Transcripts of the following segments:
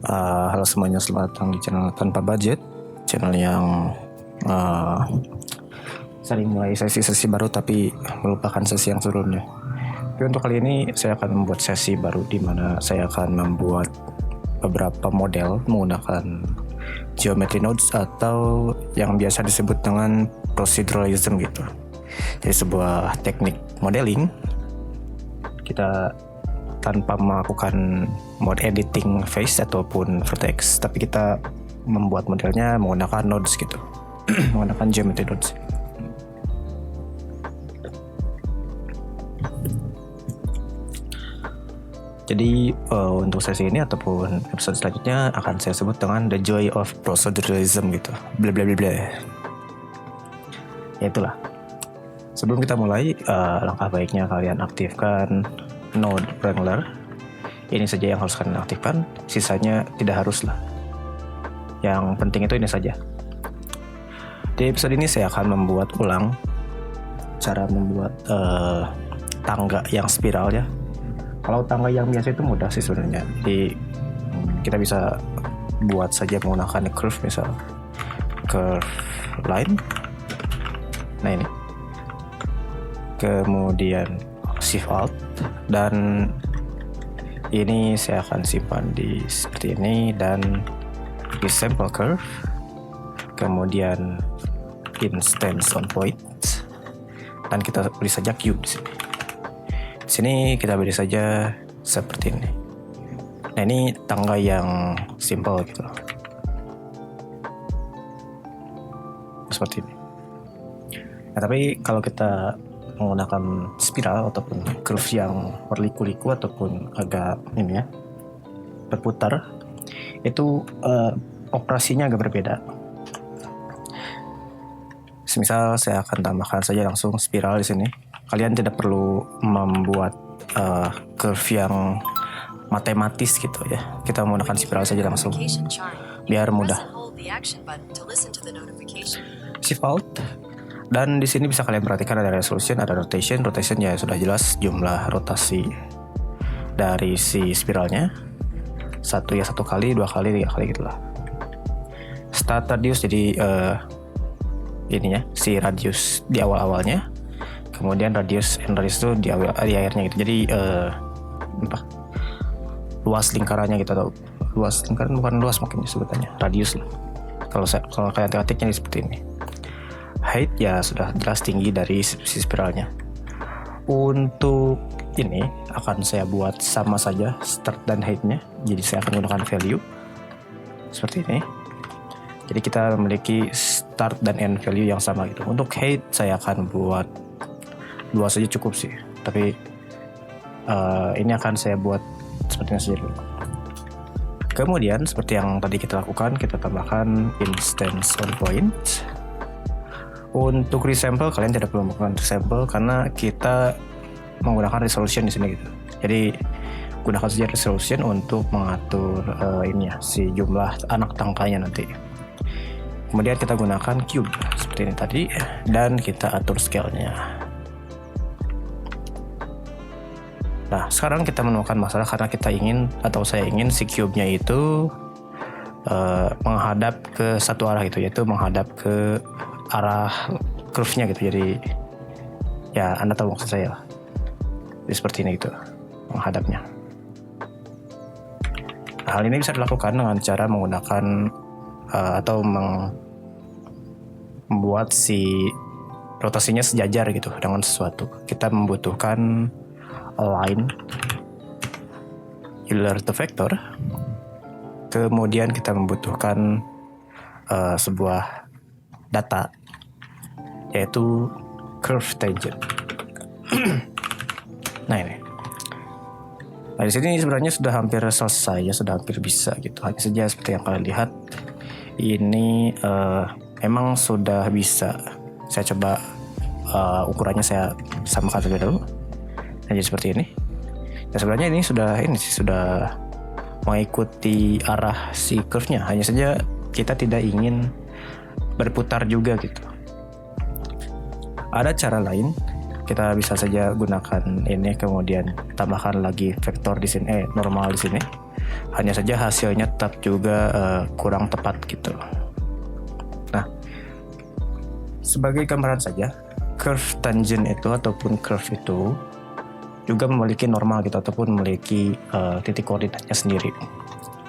Halo semuanya, selamat datang di channel Tanpa Budget, channel yang sering mulai sesi-sesi baru tapi melupakan sesi yang sebelumnya. Tapi untuk kali ini saya akan membuat sesi baru di mana saya akan membuat beberapa model menggunakan geometry nodes atau yang biasa disebut dengan proceduralism gitu. Jadi sebuah teknik modeling kita tanpa melakukan mode editing face ataupun vertex, tapi kita membuat modelnya menggunakan nodes gitu. Menggunakan geometry nodes. Jadi untuk sesi ini ataupun episode selanjutnya akan saya sebut dengan The Joy of Proceduralism gitu. Bla bla bla bla. Ya itulah. Sebelum kita mulai, langkah baiknya kalian aktifkan node Wrangler. Ini saja yang harus kalian aktifkan, sisanya tidak harus lah. Yang penting itu ini saja. Di episode ini saya akan membuat ulang cara membuat tangga yang spiral ya. Kalau tangga yang biasa itu mudah sih sebenarnya. Jadi kita bisa buat saja menggunakan curve, misal curve line. Nah ini. Kemudian Shift Alt, dan ini saya akan simpan di seperti ini, dan di sample curve, kemudian instance on point, dan kita beri saja cube di sini. Di sini kita beri saja seperti ini. Nah ini tangga yang simple gitu, seperti ini. Nah tapi kalau kita menggunakan spiral ataupun curve yang berliku-liku ataupun agak ini ya berputar, itu operasinya agak berbeda. Semisal saya akan tambahkan saja langsung spiral di sini. Kalian tidak perlu membuat curve yang matematis gitu ya. Kita menggunakan spiral saja langsung biar mudah. Shift Alt. Dan di sini bisa kalian perhatikan ada resolution, ada rotation. Rotation ya sudah jelas jumlah rotasi dari si spiralnya. Satu kali, 2 kali, 3 kali gitulah. Start radius, jadi ininya si radius di awal-awalnya. Kemudian radius end radius itu di akhirnya gitu. Jadi luas lingkarannya gitu, atau luas lingkaran, bukan luas mungkin sebutannya, radius lah. Kalau kalian ketiknya seperti ini. Height ya sudah jelas tinggi dari si spiralnya. Untuk ini akan saya buat sama saja start dan height-nya. Jadi saya akan menggunakan value seperti ini. Jadi kita memiliki start dan end value yang sama gitu. Untuk height saya akan buat 2 saja cukup sih. Tapi ini akan saya buat seperti ini saja dulu. Kemudian seperti yang tadi kita lakukan, kita tambahkan instance on point. Untuk resample kalian tidak perlu melakukan resample karena kita menggunakan resolution di sini gitu. Jadi gunakan saja resolution untuk mengatur ini ya, si jumlah anak tangkanya nanti. Kemudian kita gunakan cube seperti ini tadi, dan kita atur scale-nya. Nah sekarang kita menemukan masalah karena kita ingin, atau saya ingin si cube-nya itu menghadap ke satu arah gitu, yaitu menghadap ke arah curve-nya gitu. Jadi ya Anda tahu maksud saya. Jadi seperti ini gitu menghadapnya. Nah, hal ini bisa dilakukan dengan cara menggunakan atau membuat si rotasinya sejajar gitu dengan sesuatu. Kita membutuhkan align Euler to vector. Kemudian kita membutuhkan sebuah data, yaitu curve tangent. Nah ini. Nah di sini sebenarnya sudah hampir selesai ya, sudah hampir bisa gitu. Hanya saja seperti yang kalian lihat, ini memang sudah bisa. Saya coba ukurannya saya samakan terlebih dahulu. Nah jadi seperti ini. Dan sebenarnya ini sudah mengikuti arah si curve-nya. Hanya saja kita tidak ingin berputar juga gitu. Ada cara lain, kita bisa saja gunakan ini, kemudian tambahkan lagi vektor di sini, normal di sini. Hanya saja hasilnya tetap juga kurang tepat gitu. Nah, sebagai gambaran saja, curve tangent itu ataupun curve itu juga memiliki normal gitu, ataupun memiliki titik koordinatnya sendiri.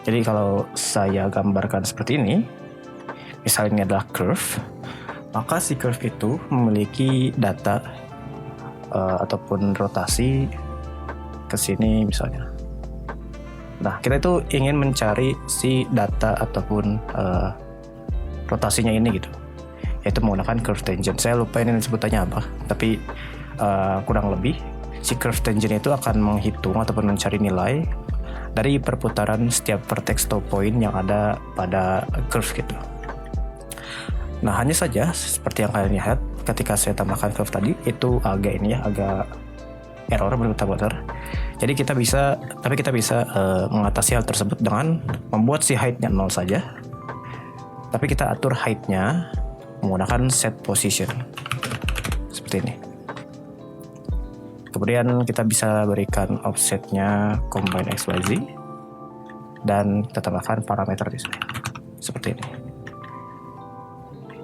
Jadi kalau saya gambarkan seperti ini, misalnya ini adalah curve, maka si curve itu memiliki data ataupun rotasi ke sini misalnya. Nah, kita itu ingin mencari si data ataupun rotasinya ini gitu, yaitu menggunakan curve tangent. Saya lupa ini sebutannya apa, tapi kurang lebih si curve tangent itu akan menghitung ataupun mencari nilai dari perputaran setiap vertex atau point yang ada pada curve gitu. Nah, hanya saja seperti yang kalian lihat ketika saya tambahkan curve tadi itu agak error berputar-putar. Jadi kita bisa mengatasi hal tersebut dengan membuat si height-nya 0 saja. Tapi kita atur height-nya menggunakan set position. Seperti ini. Kemudian kita bisa berikan offset-nya combine XYZ dan kita tambahkan parameter di sini. Seperti ini.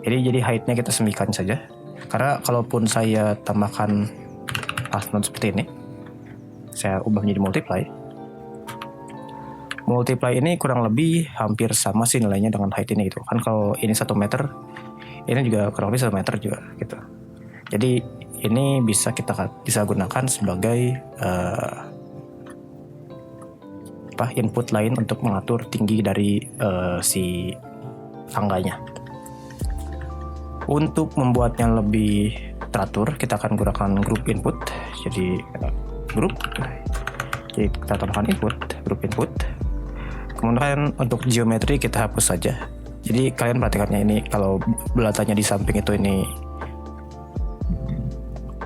Jadi height-nya kita semikan saja. Karena kalaupun saya tambahkan path node seperti ini, saya ubah menjadi multiply. Multiply ini kurang lebih hampir sama sih nilainya dengan height ini gitu. Kan kalau ini 1 meter, ini juga kurang lebih 1 meter juga gitu. Jadi ini bisa gunakan sebagai input lain untuk mengatur tinggi dari si tangganya. Untuk membuatnya lebih teratur, kita akan gunakan group input. Jadi kita tambahkan group input. Kemudian untuk geometri kita hapus saja. Jadi kalian perhatikannya ini, kalau belatanya di samping itu ini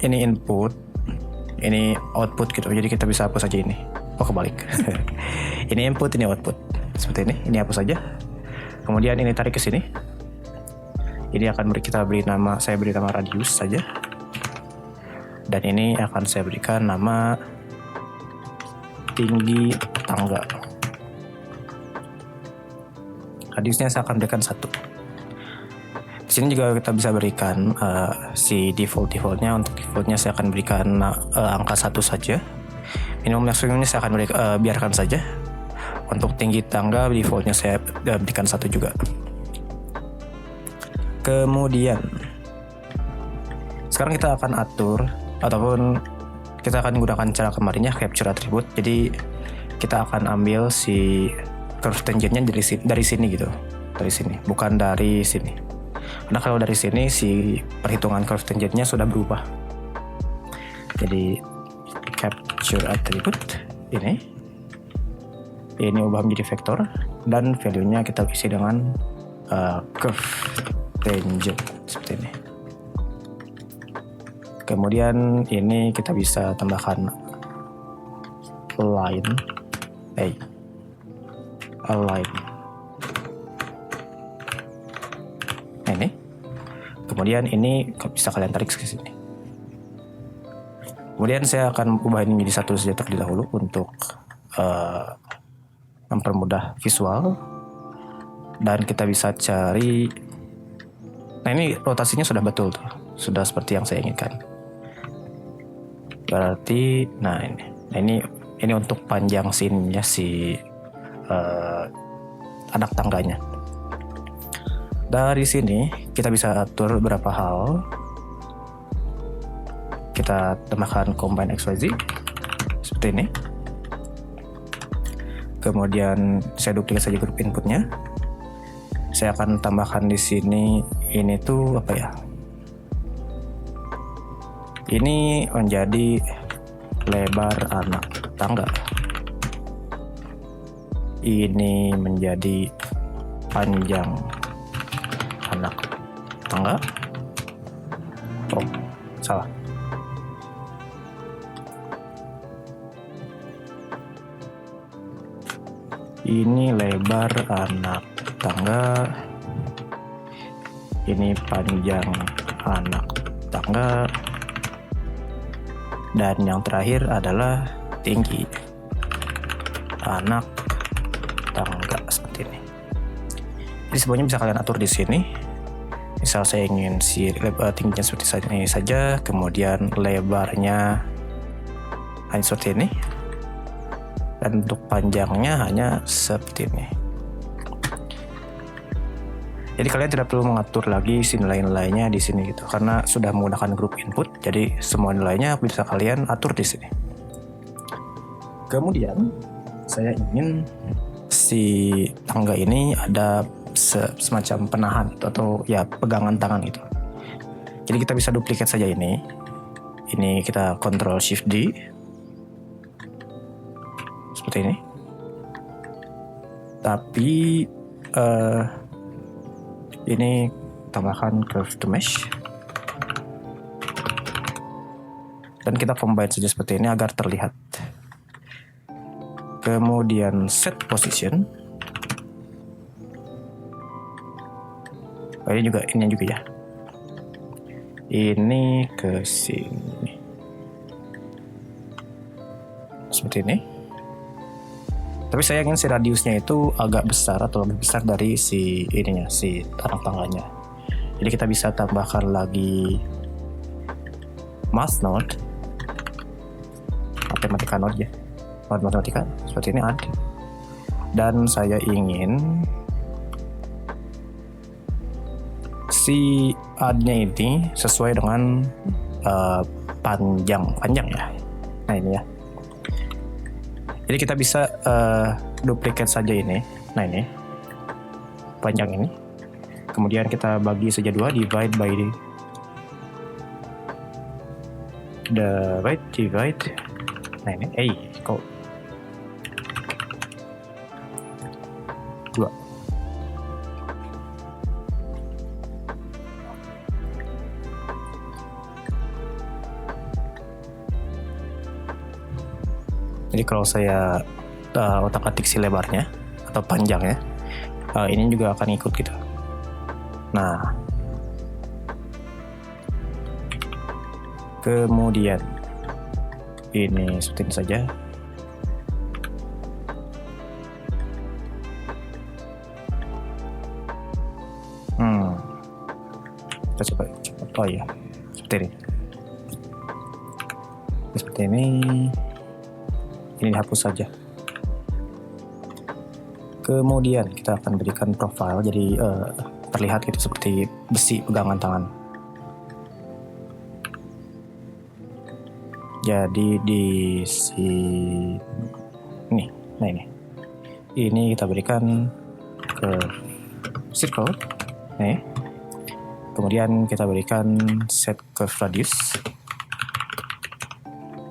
input, ini output gitu. Jadi kita bisa hapus saja ini. Oh, kebalik. Ini input, ini output. Seperti ini. Ini hapus saja. Kemudian ini tarik ke sini. Ini akan saya beri nama radius saja. Dan ini akan saya berikan nama tinggi tangga. Radiusnya saya akan berikan 1. Di sini juga kita bisa berikan si defaultnya. Untuk defaultnya saya akan berikan angka 1 saja. Minimum maksimumnya saya akan biarkan saja. Untuk tinggi tangga defaultnya saya berikan 1 juga. Kemudian sekarang kita akan atur ataupun kita akan gunakan cara kemarinnya, capture attribute. Jadi kita akan ambil si curve tangentnya dari sini gitu, dari sini, bukan dari sini. Karena kalau dari sini si perhitungan curve tangentnya sudah berubah. Jadi capture attribute ini ubah menjadi vektor dan value-nya kita isi dengan curve tangent seperti ini. Kemudian ini kita bisa tambahkan align. Ini. Kemudian ini bisa kalian tarik ke sini. Kemudian saya akan ubah ini menjadi 1 saja terlebih dahulu untuk mempermudah visual. Dan kita bisa cari. Nah, ini rotasinya sudah betul tuh. Sudah seperti yang saya inginkan. Berarti ini untuk panjang scene-nya si anak tangganya. Dari sini kita bisa atur beberapa hal. Kita tambahkan combine XYZ seperti ini. Kemudian saya duplikat saja grup inputnya. Saya akan tambahkan di sini, ini tuh apa ya? Ini menjadi lebar anak tangga. Ini menjadi panjang anak tangga. Oh, salah. Ini lebar anak tangga, ini panjang anak tangga, Dan yang terakhir adalah tinggi anak tangga seperti ini. Jadi semuanya bisa kalian atur di sini. Misal saya ingin tingginya seperti ini saja, kemudian lebarnya hanya seperti ini, dan untuk panjangnya hanya seperti ini. Jadi kalian tidak perlu mengatur lagi nilai-nilainya di sini gitu, karena sudah menggunakan grup input. Jadi semua nilainya bisa kalian atur di sini. Kemudian saya ingin si tangga ini ada semacam penahan atau ya pegangan tangan gitu. Jadi kita bisa duplikat saja ini. Ini kita Ctrl Shift D seperti ini. Tapi ini tambahkan curve to mesh dan kita combine saja seperti ini agar terlihat. Kemudian set position. Ini juga ya. Ini ke sini seperti ini. Tapi saya ingin si radiusnya itu agak besar atau lebih besar dari si ininya, si anak tangganya. Jadi kita bisa tambahkan lagi math node, matematika node ya, node matematika seperti ini add. Dan saya ingin si add-nya ini sesuai dengan panjang ya. Nah ini ya. Jadi kita bisa duplikat saja ini. Nah ini panjang ini. Kemudian kita bagi saja 2, divide by divide. Nah ini, kok 2. Jadi kalau saya otak-atik si lebarnya atau panjangnya, ini juga akan ikut gitu. Nah, kemudian ini seperti ini saja. Kita coba. Oh ya, seperti ini. Seperti ini. Ini dihapus saja. Kemudian kita akan berikan profile, jadi terlihat gitu seperti besi pegangan tangan. Jadi di sini, nah ini kita berikan ke circle, nih. Kemudian kita berikan set curve radius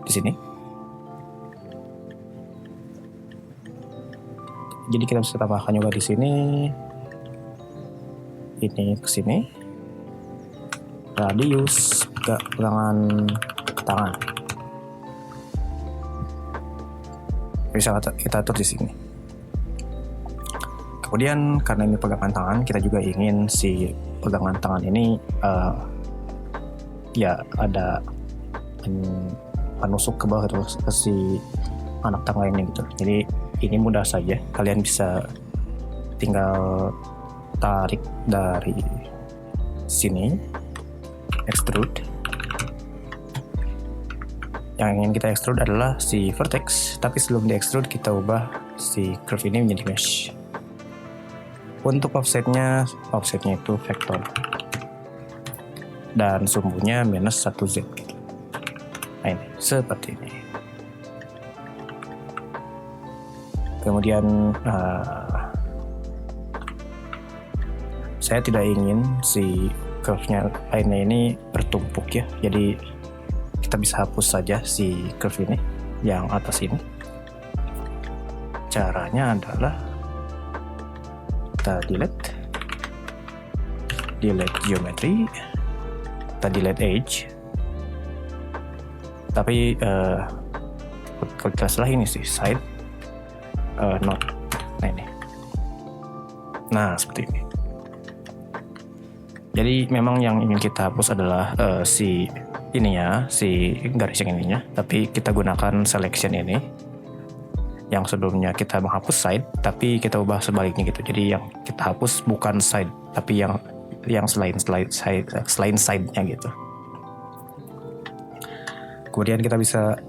di sini. Jadi kita bisa tambahkan juga di sini. Ini ke sini. Radius ke pegangan tangan. Bisa kita atur di sini. Kemudian karena ini pegangan tangan, kita juga ingin si pegangan tangan ini ya ada penusuk ke bawah terus ke si anak tangga ini gitu. Jadi ini mudah saja, kalian bisa tinggal tarik dari sini, extrude. Yang ingin kita extrude adalah si vertex, tapi sebelum di extrude kita ubah si curve ini menjadi mesh. Untuk offsetnya itu vektor dan sumbunya -1z gitu. Nah ini seperti ini. Kemudian saya tidak ingin si curve-nya lainnya ini bertumpuk ya, jadi kita bisa hapus saja si curve ini yang atas ini. Caranya adalah kita delete geometry, kita delete edge, tapi kalau kita salah ini sih side node. Nah ini, nah seperti ini. Jadi memang yang ingin kita hapus adalah si ininya, si garis yang ininya, tapi kita gunakan selection ini. Yang sebelumnya kita menghapus side, tapi kita ubah sebaliknya gitu. Jadi yang kita hapus bukan side, tapi yang selain side-nya gitu. Kemudian kita bisa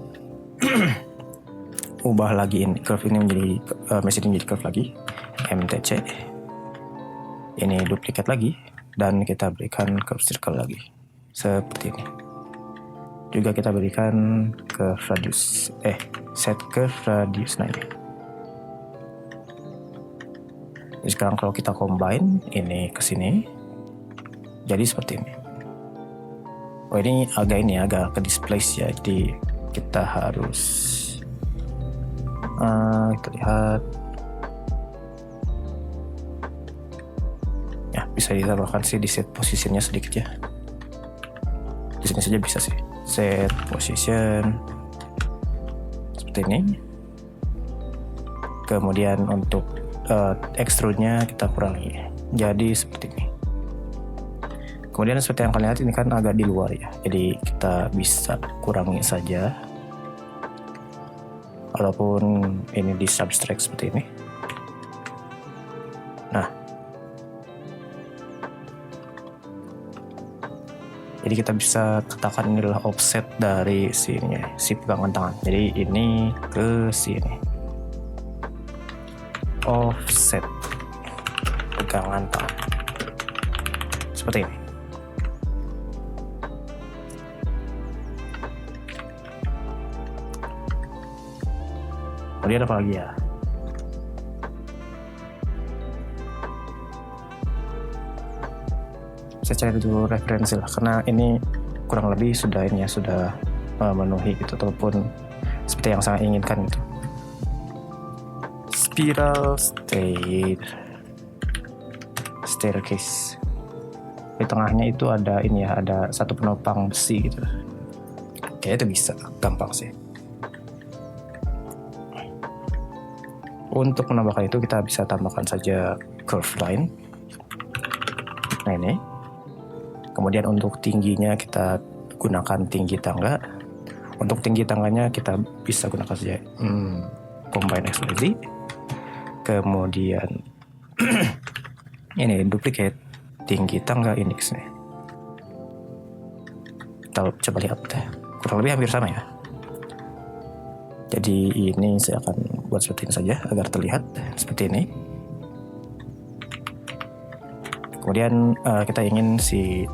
ubah lagi curve ini menjadi mesh ini menjadi curve lagi, MTC. Ini duplicate lagi dan kita berikan curve circle lagi seperti ini. Juga kita berikan curve radius, set curve radius 9. Jadi sekarang kalau kita combine ini ke sini, jadi seperti ini. Oh ini agak ke displace ya, jadi kita harus kita lihat ya, bisa ditambahkan sih di set positionnya sedikit ya. Di sini saja bisa sih. Set position seperti ini. Kemudian untuk extrude-nya kita kurangi jadi seperti ini. Kemudian seperti yang kalian lihat ini kan agak di luar ya, jadi kita bisa kurangi saja walaupun ini di subtract seperti ini. Nah, jadi kita bisa katakan ini adalah offset dari sini, si pegangan tangan. Jadi ini ke sini. Offset pegangan tangan. Seperti ini. Kemudian apa lagi ya? Saya cari dulu referensi lah, karena ini kurang lebih sudah memenuhi gitu, ataupun seperti yang saya inginkan itu. Spiral staircase. Di tengahnya itu ada ada satu penopang besi gitu. Kayaknya itu bisa, gampang sih. Untuk menambahkan itu kita bisa tambahkan saja curve line. Nah ini. Kemudian untuk tingginya kita gunakan tinggi tangga. Untuk tinggi tangganya kita bisa gunakan saja combine XYZ. Kemudian ini duplicate tinggi tangga index nih. Kita coba lihat, kurang lebih hampir sama ya. Jadi ini saya akan buat seperti ini saja agar terlihat seperti ini. Kemudian kita ingin si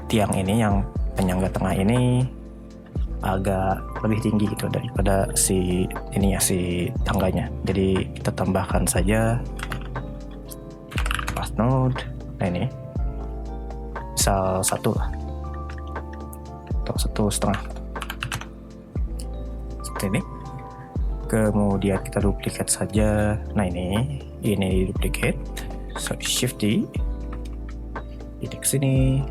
tiang ini yang penyangga tengah ini agak lebih tinggi gitu daripada si tangganya. Jadi kita tambahkan saja path node. Nah ini misal 1 lah atau 1,5 seperti ini. Kemudian kita duplicate saja. Nah ini duplicate, so shift D ini ke sini.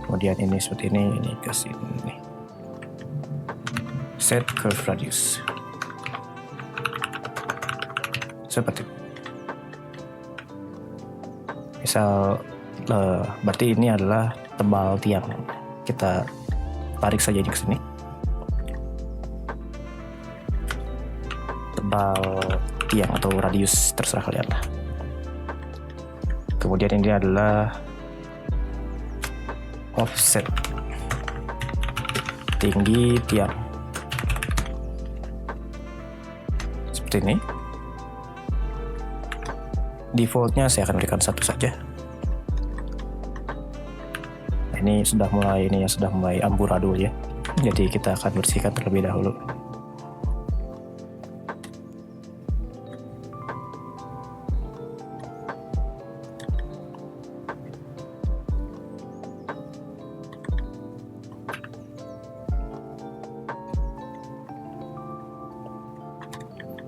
Kemudian ini seperti ini ke sini. Set curve radius seperti itu. Misal berarti ini adalah tebal tiang. Kita tarik saja ini ke sini. Tebal tiang atau radius terserah kalian lah. Kemudian ini adalah offset tinggi tiang seperti ini. Defaultnya saya akan berikan 1 saja. Nah, ini sudah mulai amburadul ya, jadi kita akan bersihkan terlebih dahulu.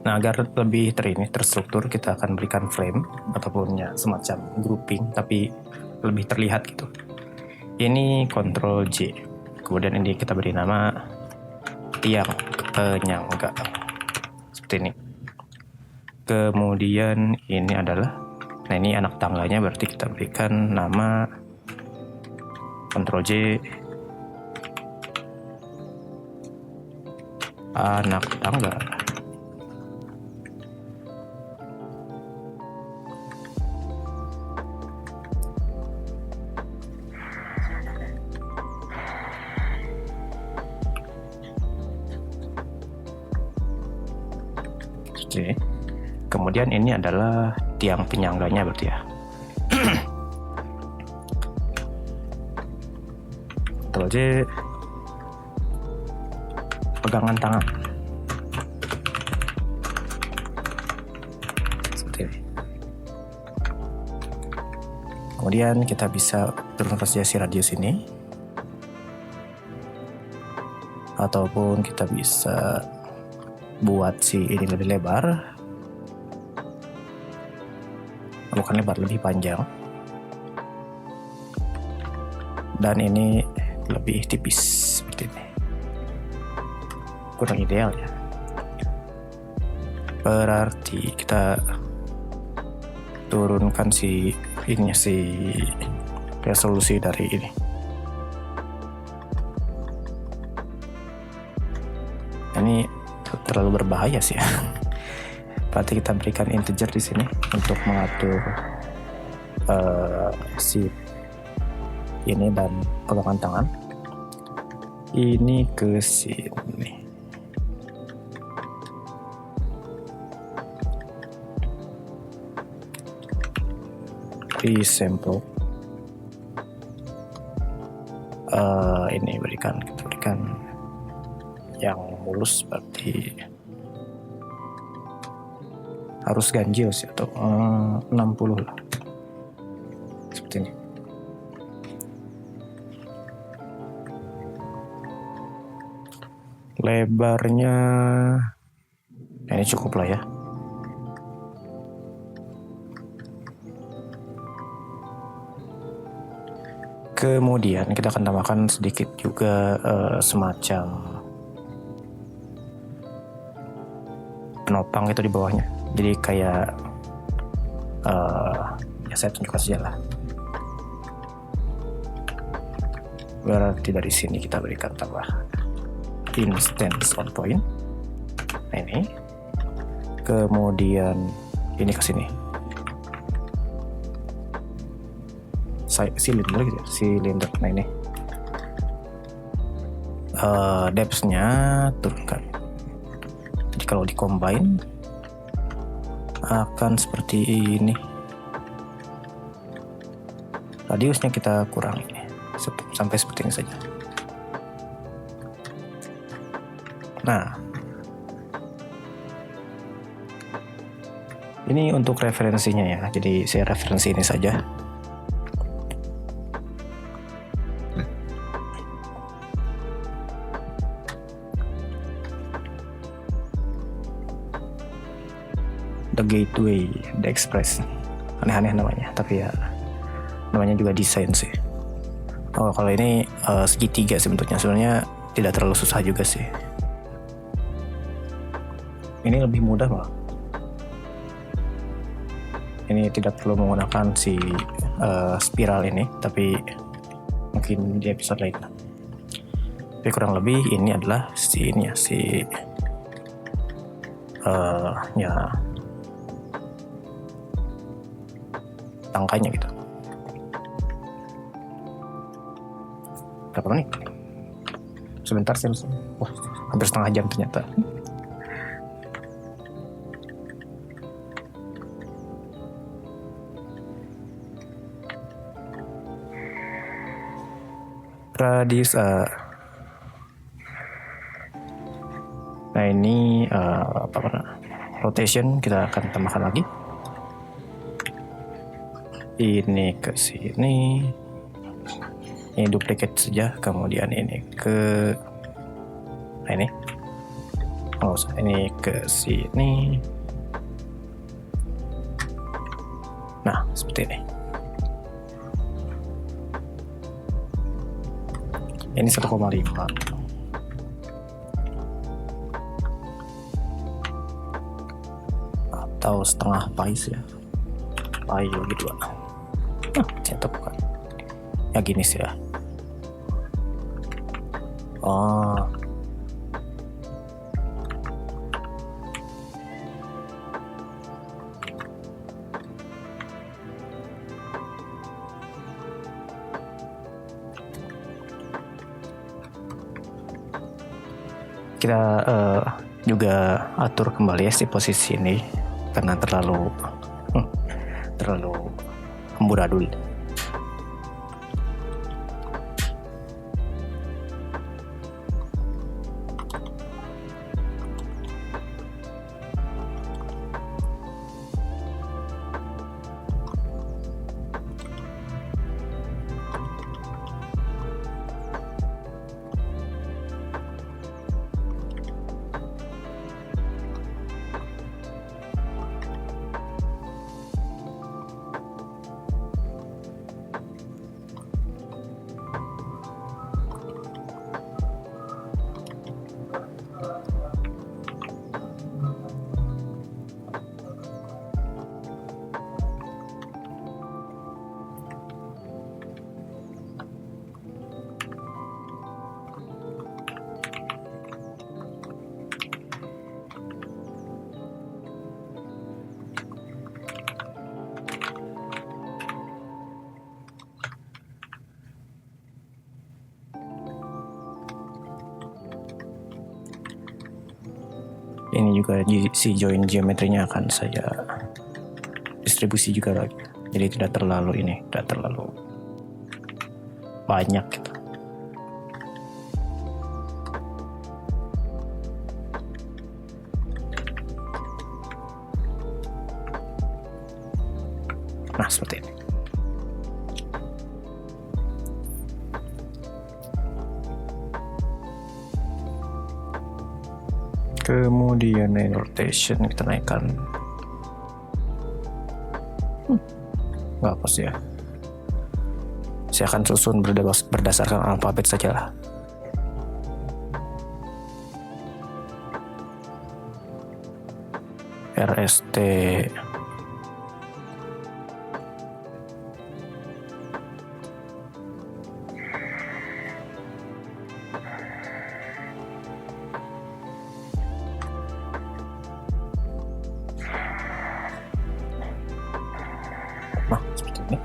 Nah, agar lebih terstruktur, kita akan berikan frame ataupun ya semacam grouping, tapi lebih terlihat gitu. Ini Ctrl J. Kemudian ini kita beri nama tiang penyangga seperti ini. Kemudian ini adalah, nah ini anak tangganya, berarti kita berikan nama Ctrl J anak tangga. Oke. Kemudian ini adalah tiang penyangganya berarti ya. Ctrl J, pegangan tangan seperti ini. Kemudian kita bisa turunkan saja si radius ini, ataupun kita bisa buat si ini lebih lebar, bukan lebar, lebih panjang, dan ini lebih tipis seperti ini. Kurang ideal ya. Berarti kita turunkan si resolusi dari ini. Ini terlalu berbahaya sih ya. Berarti kita berikan integer di sini untuk mengatur si ini dan pegangan tangan ini ke sini. Sampel ini kita berikan yang mulus, seperti harus ganjil sih, atau 60 lah seperti ini. Lebarnya ini cukup lah ya. Kemudian kita akan tambahkan sedikit juga semacam penopang itu di bawahnya. Jadi kayak ya saya tunjukkan saja lah. Berarti dari sini kita berikan tambah instance on point. Nah, ini. Kemudian ini ke sini. Silinder gitu ya, silinder. Nah ini depth-nya turunkan. Jadi kalau di-combine akan seperti ini. Radiusnya kita kurangi sampai seperti ini saja. Nah, ini untuk referensinya ya. Jadi saya referensi ini saja. The Gateway, The Express, aneh-aneh namanya, tapi ya namanya juga desain sih. Oh, kalau ini segitiga sih bentuknya, sebenarnya tidak terlalu susah juga sih. Ini lebih mudah malah. Ini tidak perlu menggunakan si spiral ini, tapi mungkin di episode lain. Tapi kurang lebih ini adalah ya tangkanya gitu. Berapa menit? Sebentar sih. Wah, hampir setengah jam ternyata. Radius nah ini rotation kita akan tambahkan lagi. Ini ke sini, ini duplicate saja, kemudian ini ke ini ini ke sini. Nah seperti ini. Ini 1,5 atau setengah pi ya, pi bagi 2. Ternyata bukan ya, gini sih ya. Kita juga atur kembali ya si posisi ini karena terlalu amburadul. Ini juga si join geometrinya akan saya distribusi juga lagi, jadi tidak terlalu banyak gitu. Nah, seperti ini. Kemudian rotation kita naikkan. Nggak apa sih ya. Saya akan susun berdasarkan alfabet saja lah. RST seperti ini.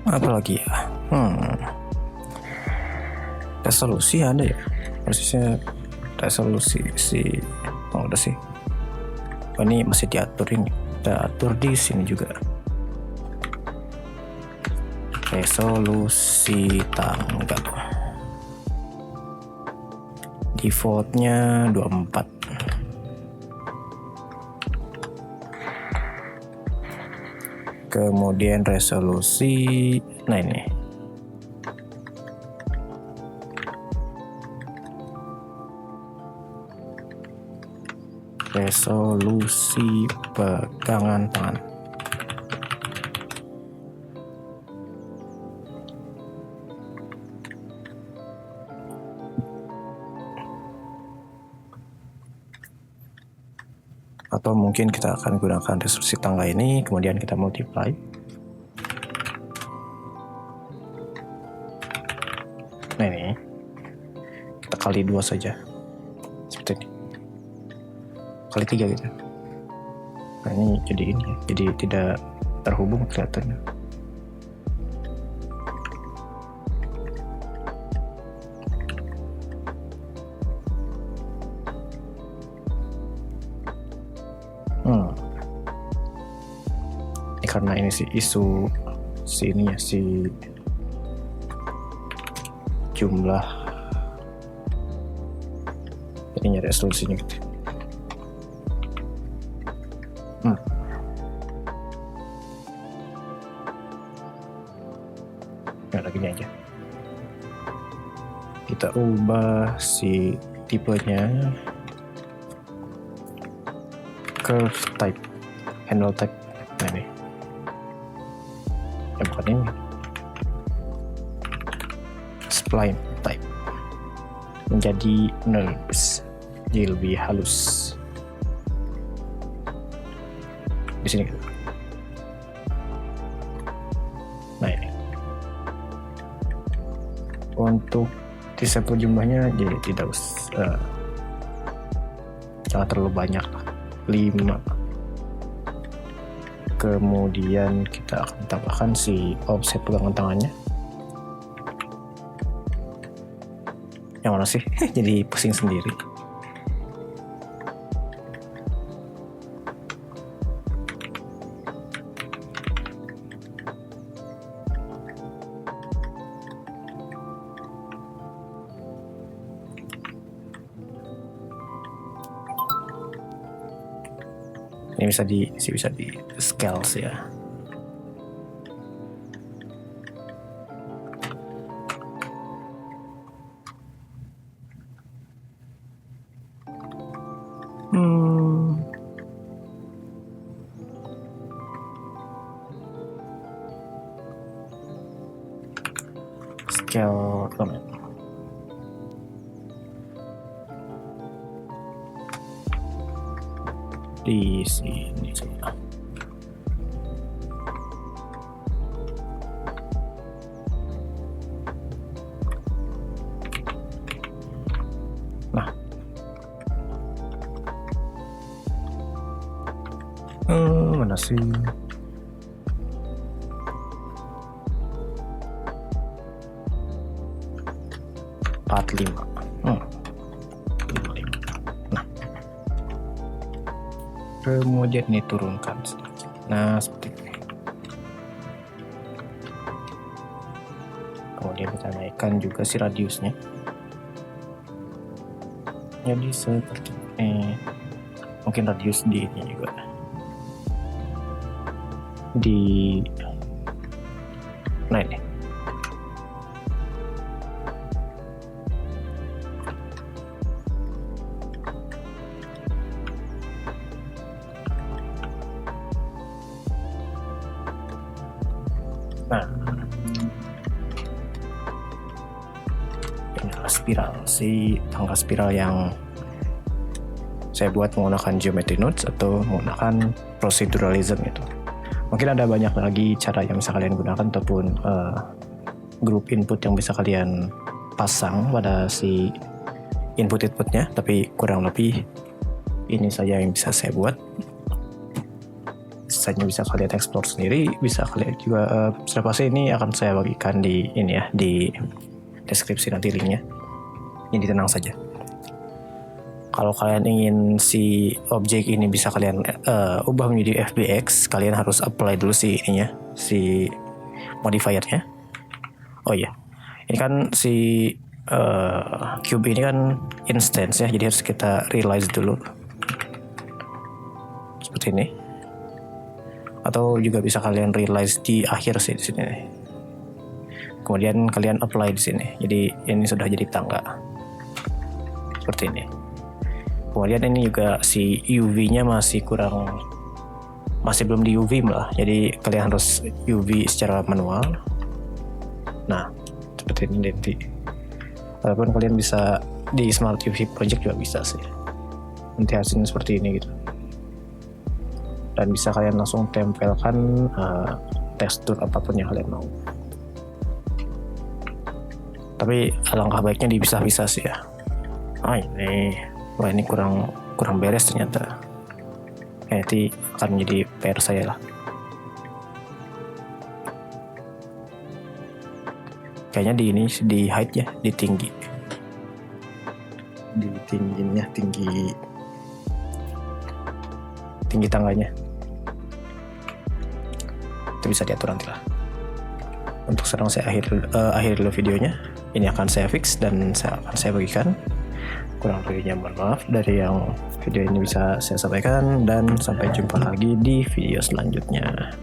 Apalagi ya, resolusi ada ya, persisnya resolusi udah sih. Ini masih diatur, ini kita atur di sini juga. Resolusi tanggal defaultnya 24. Kemudian resolusi, nah ini resolusi pegangan tangan. Atau mungkin kita akan gunakan resolusi tangga ini, kemudian kita multiply. Nah ini, kita kali 2 saja. Seperti ini. Kali 3 gitu. Nah ini jadi ini, jadi tidak terhubung kelihatannya. Karena ini si isu si jumlah ininya resolusinya gitu. Nah, lagi aja kita ubah si tipenya curve type, handle type. Nah ini bukan ini, spline type menjadi NURBS, jadi lebih halus di sini. Nah ini untuk disable jumlahnya jadi tidak jangan terlalu banyak lah, 5. Kemudian kita akan tambahkan si offset pegangan tangannya Yang mana sih? Jadi pusing sendiri. Ini bisa di scale sih ya. Scale di sini coba. Nah, mana sih? Part 5. Nah, kemudian diturunkan sedikit. Nah, seperti ini. Kemudian kita naikkan juga si radiusnya. Jadi seperti ini. Mungkin radius di ini juga. Nah ini. Nah, ini adalah spiral, si tangga spiral yang saya buat menggunakan geometry nodes atau menggunakan proceduralism itu. Mungkin ada banyak lagi cara yang bisa kalian gunakan ataupun grup input yang bisa kalian pasang pada si input-inputnya, tapi kurang lebih ini saja yang bisa saya buat. Sisanya bisa kalian explore sendiri, bisa kalian juga observasi. Ini akan saya bagikan di ini ya, di deskripsi nanti linknya. Jadi tenang saja. Kalau kalian ingin si objek ini bisa kalian ubah menjadi FBX, kalian harus apply dulu si ininya, si modifiernya. Oh iya, ini kan si cube ini kan instance ya, jadi harus kita realize dulu seperti ini. Atau juga bisa kalian realize di akhir sih di sini. Kemudian kalian apply di sini. Jadi ini sudah jadi tangga seperti ini. Kemudian ini juga si UV-nya masih belum di UV malah. Jadi kalian harus UV secara manual. Nah, seperti ini nanti. Walaupun kalian bisa di Smart UV Project juga bisa sih. Nanti hasilnya seperti ini gitu. Dan bisa kalian langsung tempelkan tekstur apapun yang kalian mau. Tapi alangkah baiknya dipisah-pisah sih ya. Wah ini kurang beres ternyata. Nanti akan menjadi PR saya lah. Kayaknya di height ya, di tinggi. Di tingginya, tinggi tangganya. Itu bisa diatur nanti lah. Untuk sekarang saya akhiri dulu videonya. Ini akan saya fix dan akan saya bagikan. Kurang lebihnya mohon maaf dari yang video ini bisa saya sampaikan, dan sampai jumpa lagi di video selanjutnya.